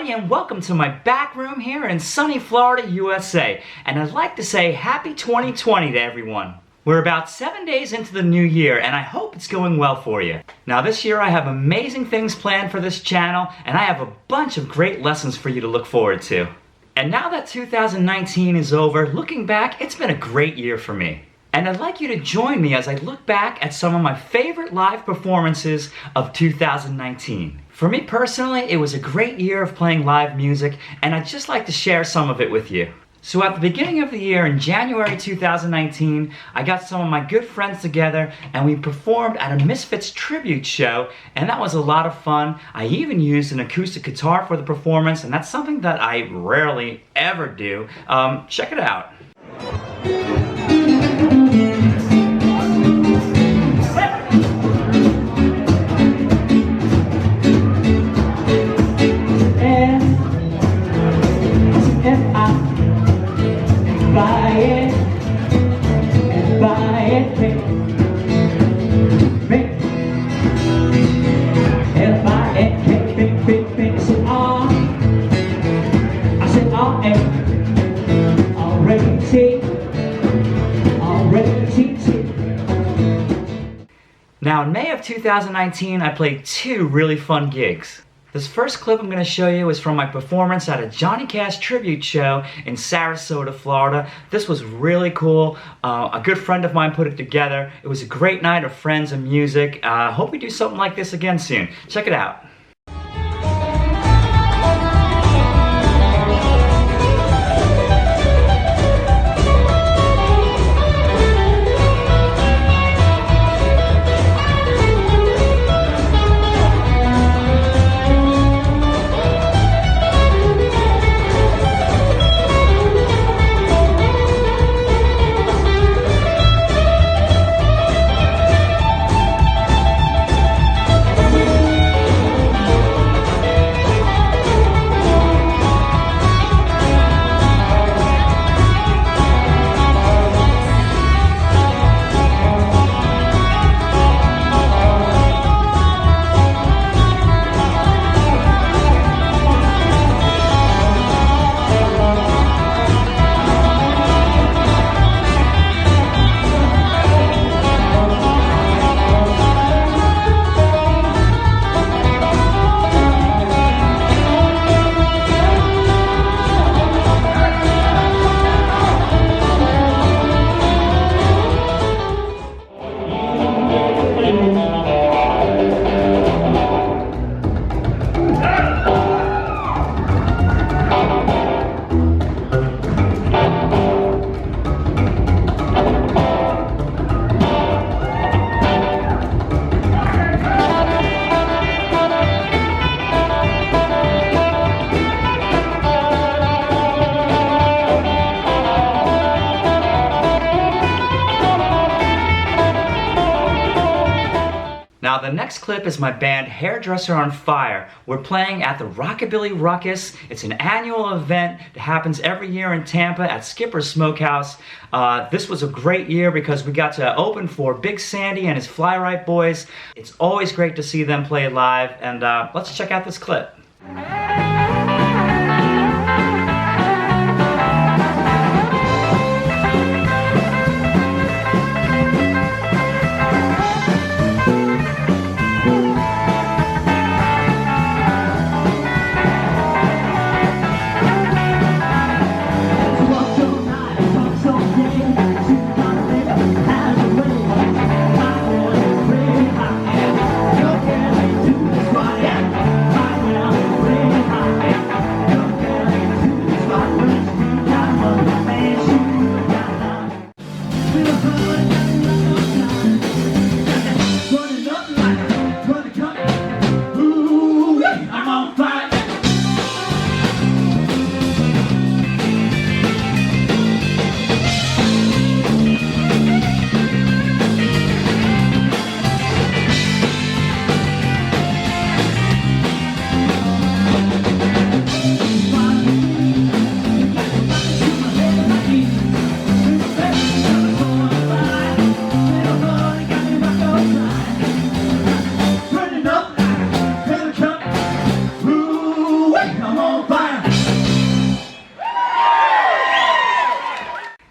everybody, and welcome to my back room here in sunny Florida, USA. And I'd like to say happy 2020 to everyone. We're about 7 days into the new year, and I hope it's going well for you. Now this year I have amazing things planned for this channel, and I have a bunch of great lessons for you to look forward to. And now that 2019 is over, looking back, it's been a great year for me. And I'd like you to join me as I look back at some of my favorite live performances of 2019. For me personally, it was a great year of playing live music, and I'd just like to share some of it with you. So at the beginning of the year, in January 2019, I got some of my good friends together and we performed at a Misfits tribute show, and that was a lot of fun. I even used an acoustic guitar for the performance, and that's something that I rarely ever do. Check it out. Now in May of 2019, I played two really fun gigs. This first clip I'm going to show you is from my performance at a Johnny Cash tribute show in Sarasota, Florida. This was really cool. A good friend of mine put it together. It was a great night of friends and music. Hope we do something like this again soon. Check it out. Now the next clip is my band Hairdresser on Fire. We're playing at the Rockabilly Ruckus. It's an annual event that happens every year in Tampa at Skipper's Smokehouse. This was a great year because we got to open for Big Sandy and his Fly Right Boys. It's always great to see them play live, and let's check out this clip.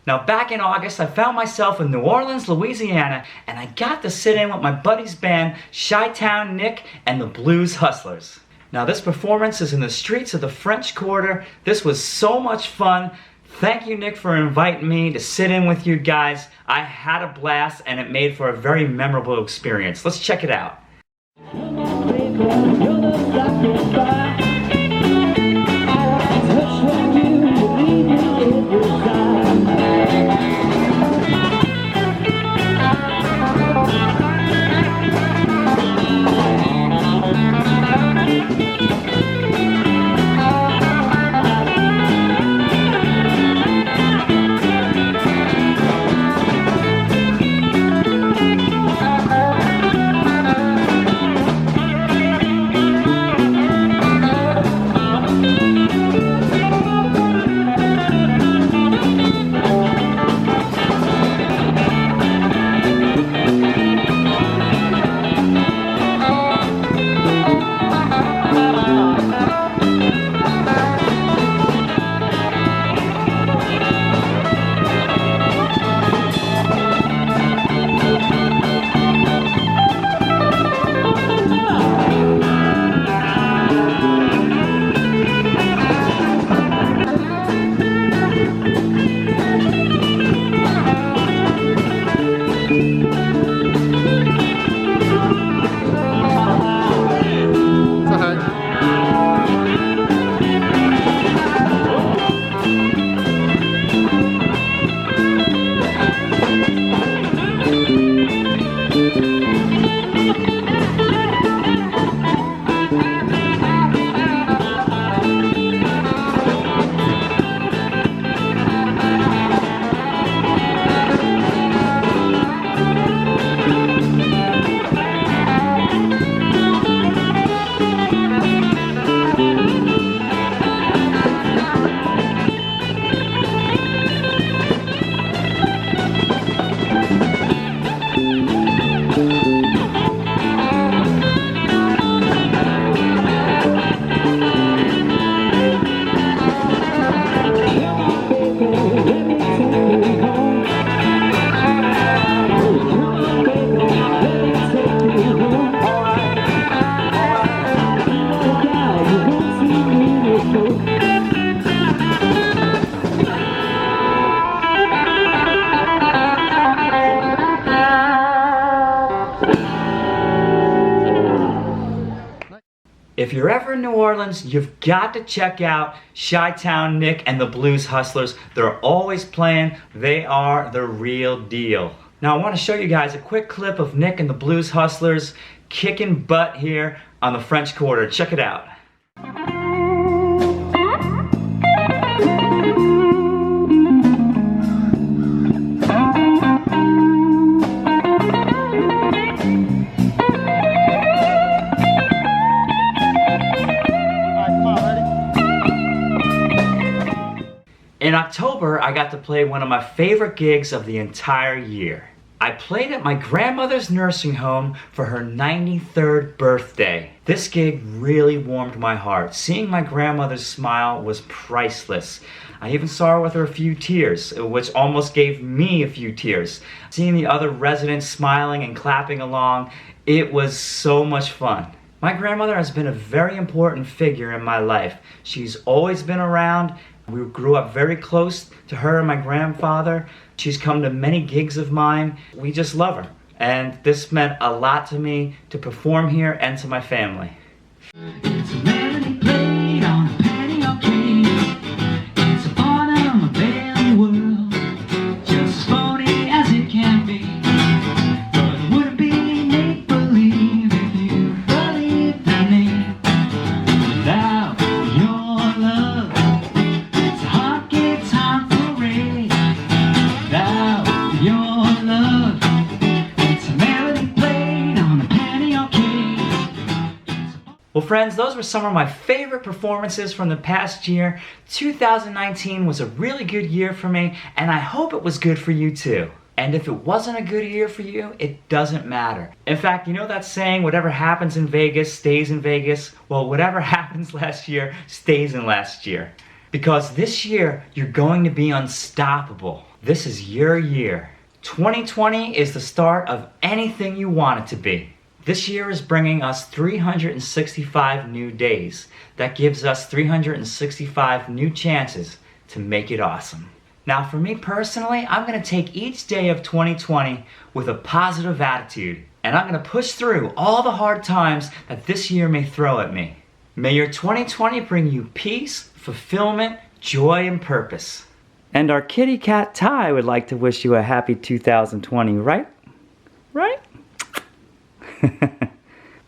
Now back in August, I found myself in New Orleans, Louisiana, and I got to sit in with my buddy's band, Shytown Nick and the Blues Hustlers. Now this performance is in the streets of the French Quarter. This was so much fun. Thank you, Nick, for inviting me to sit in with you guys. I had a blast and it made for a very memorable experience. Let's check it out. If you're ever in New Orleans, you've got to check out Shytown Nick and the Blues Hustlers. They're always playing. They are the real deal. Now I want to show you guys a quick clip of Nick and the Blues Hustlers kicking butt here on the French Quarter. Check it out. In October, I got to play one of my favorite gigs of the entire year. I played at my grandmother's nursing home for her 93rd birthday. This gig really warmed my heart. Seeing my grandmother's smile was priceless. I even saw her with her a few tears, which almost gave me a few tears. Seeing the other residents smiling and clapping along, it was so much fun. My grandmother has been a very important figure in my life. She's always been around. We grew up very close to her and my grandfather. She's come to many gigs of mine. We just love her. And this meant a lot to me to perform here and to my family. It's a melody played on a patio cake. It's a part of a bad world, just as phony as it can be. But it would be make-believe if you believed in me. Without your love, it's a hockey time parade. Without your love, it's a melody played on a patio cake. Well friends, those were some of my favorite performances from the past year. 2019 was a really good year for me, and I hope it was good for you too. And if it wasn't a good year for you, it doesn't matter. In fact, you know that saying, whatever happens in Vegas stays in Vegas? Well, whatever happens last year stays in last year. Because this year, you're going to be unstoppable. This is your year. 2020 is the start of anything you want it to be. This year is bringing us 365 new days. That gives us 365 new chances to make it awesome. Now for me personally, I'm going to take each day of 2020 with a positive attitude. And I'm going to push through all the hard times that this year may throw at me. May your 2020 bring you peace, fulfillment, joy, and purpose. And our kitty cat Ty would like to wish you a happy 2020, right? Right?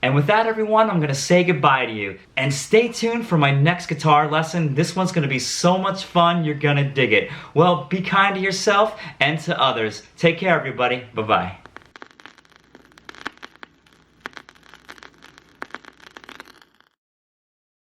And with that, everyone, I'm going to say goodbye to you. And stay tuned for my next guitar lesson. This one's going to be so much fun, you're going to dig it. Well, be kind to yourself and to others. Take care, everybody. Bye-bye.